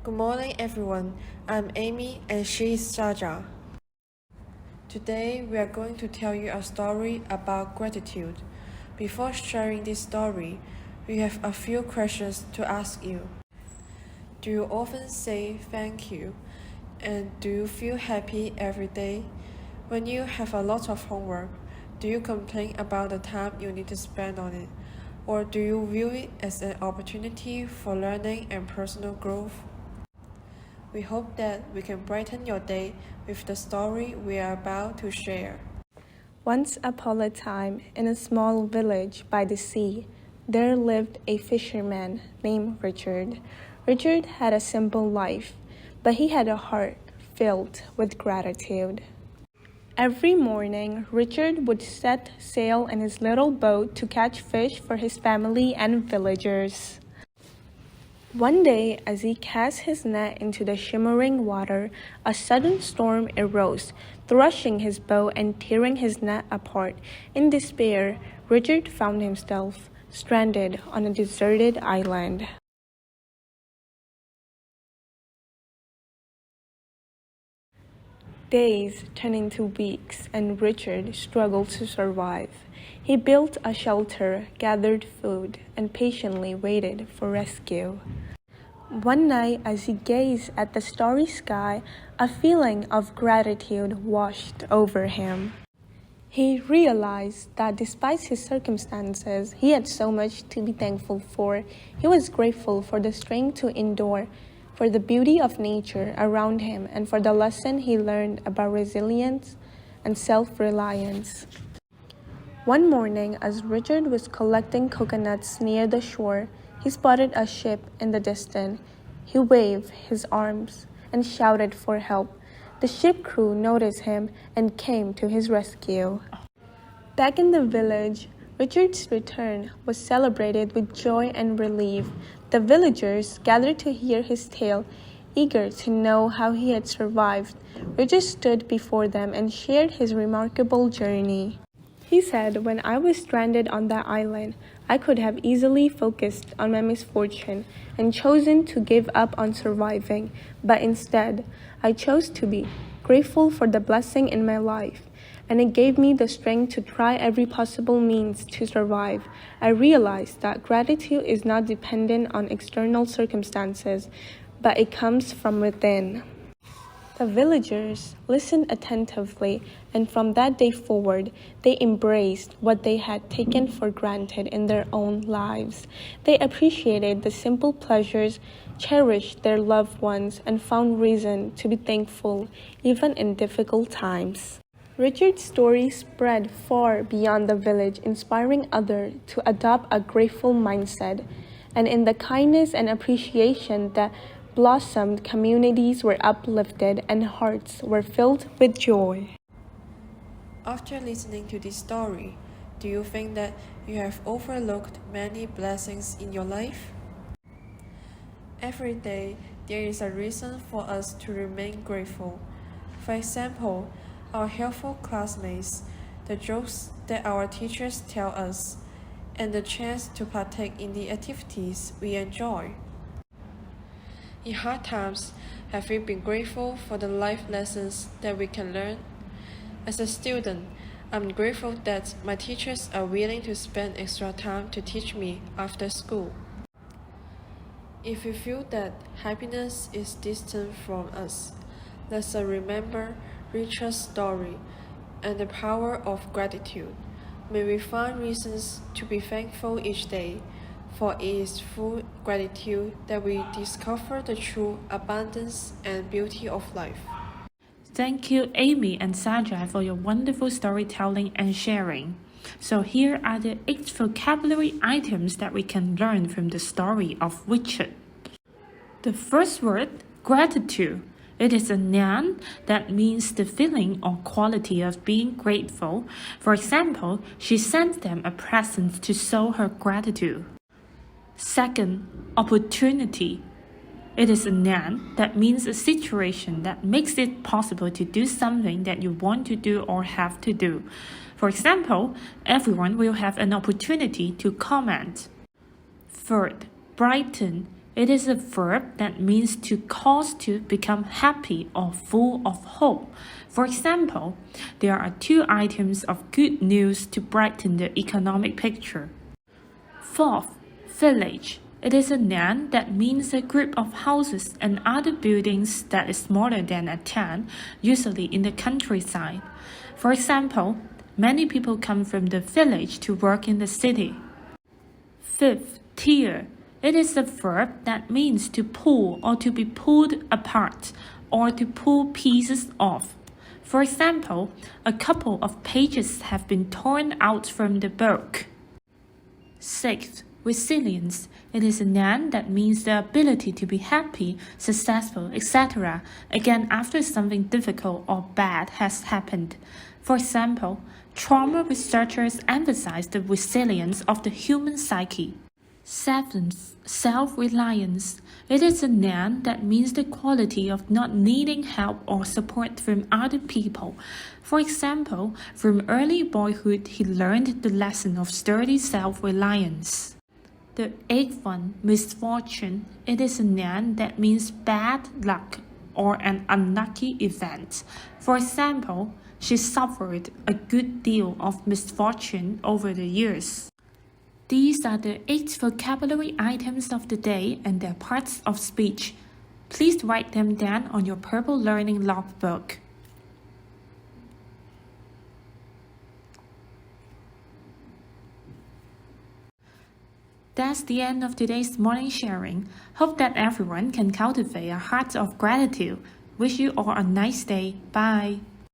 Good morning, everyone. I'm Amy and she is Jaja. Today, we are going to tell you a story about gratitude. Before sharing this story, we have a few questions to ask you. Do you often say thank you? And do you feel happy every day? When you have a lot of homework, do you complain about the time you need to spend on it? Or do you view it as an opportunity for learning and personal growth? We hope that we can brighten your day with the story we are about to share. Once upon a time, in a small village by the sea, there lived a fisherman named Richard. Richard had a simple life, but he had a heart filled with gratitude. Every morning, Richard would set sail in his little boat to catch fish for his family and villagers. One day, as he cast his net into the shimmering water, a sudden storm arose, thrashing his boat and tearing his net apart. In despair, Richard found himself stranded on a deserted island. Days turned into weeks, and Richard struggled to survive. He built a shelter, gathered food, and patiently waited for rescue. One night, as he gazed at the starry sky, a feeling of gratitude washed over him. He realized that despite his circumstances, he had so much to be thankful for. He was grateful for the strength to endure, for the beauty of nature around him, and for the lesson he learned about resilience and self-reliance. One morning, as Richard was collecting coconuts near the shore, he spotted a ship in the distance. He waved his arms and shouted for help. The ship crew noticed him and came to his rescue. Back in the village, Richard's return was celebrated with joy and relief. The villagers gathered to hear his tale, eager to know how he had survived. Richard stood before them and shared his remarkable journey. He said, "When I was stranded on that island, I could have easily focused on my misfortune and chosen to give up on surviving, but instead, I chose to be grateful for the blessing in my life, and it gave me the strength to try every possible means to survive. I realized that gratitude is not dependent on external circumstances, but it comes from within." The villagers listened attentively, and from that day forward, they embraced what they had taken for granted in their own lives. They appreciated the simple pleasures, cherished their loved ones, and found reason to be thankful even in difficult times. Richard's story spread far beyond the village, inspiring others to adopt a grateful mindset. And in the kindness and appreciation that blossomed, communities were uplifted and hearts were filled with joy. After listening to this story, do you think that you have overlooked many blessings in your life? Every day, there is a reason for us to remain grateful. For example, our helpful classmates, the jokes that our teachers tell us, and the chance to partake in the activities we enjoy. In hard times, have we been grateful for the life lessons that we can learn? As a student, I'm grateful that my teachers are willing to spend extra time to teach me after school. If you feel that happiness is distant from us, let's remember Richard's story and the power of gratitude. May we find reasons to be thankful each day, for it is through gratitude that we discover the true abundance and beauty of life. Thank you, Amy and Sajai, for your wonderful storytelling and sharing. So here are the 8 vocabulary items that we can learn from the story of Richard. The first word, gratitude. It is a noun that means the feeling or quality of being grateful. For example, she sent them a present to show her gratitude. Second, opportunity. It is a noun that means a situation that makes it possible to do something that you want to do or have to do. For example, everyone will have an opportunity to comment. Third, brighten. It is a verb that means to cause to become happy or full of hope. For example, there are 2 items of good news to brighten the economic picture. Fourth, village. It is a noun that means a group of houses and other buildings that is smaller than a town, usually in the countryside. For example, many people come from the village to work in the city. Fifth, tear. It is a verb that means to pull or to be pulled apart or to pull pieces off. For example, a couple of pages have been torn out from the book. Sixth, resilience. It is a noun that means the ability to be happy, successful, etc. again after something difficult or bad has happened. For example, trauma researchers emphasize the resilience of the human psyche. Seventh, self-reliance. It is a noun that means the quality of not needing help or support from other people. For example, from early boyhood, he learned the lesson of sturdy self-reliance. The eighth one, misfortune. It is a noun that means bad luck or an unlucky event. For example, she suffered a good deal of misfortune over the years. These are the 8 vocabulary items of the day and their parts of speech. Please write them down on your Purple Learning Logbook. That's the end of today's morning sharing. Hope that everyone can cultivate a heart of gratitude. Wish you all a nice day. Bye.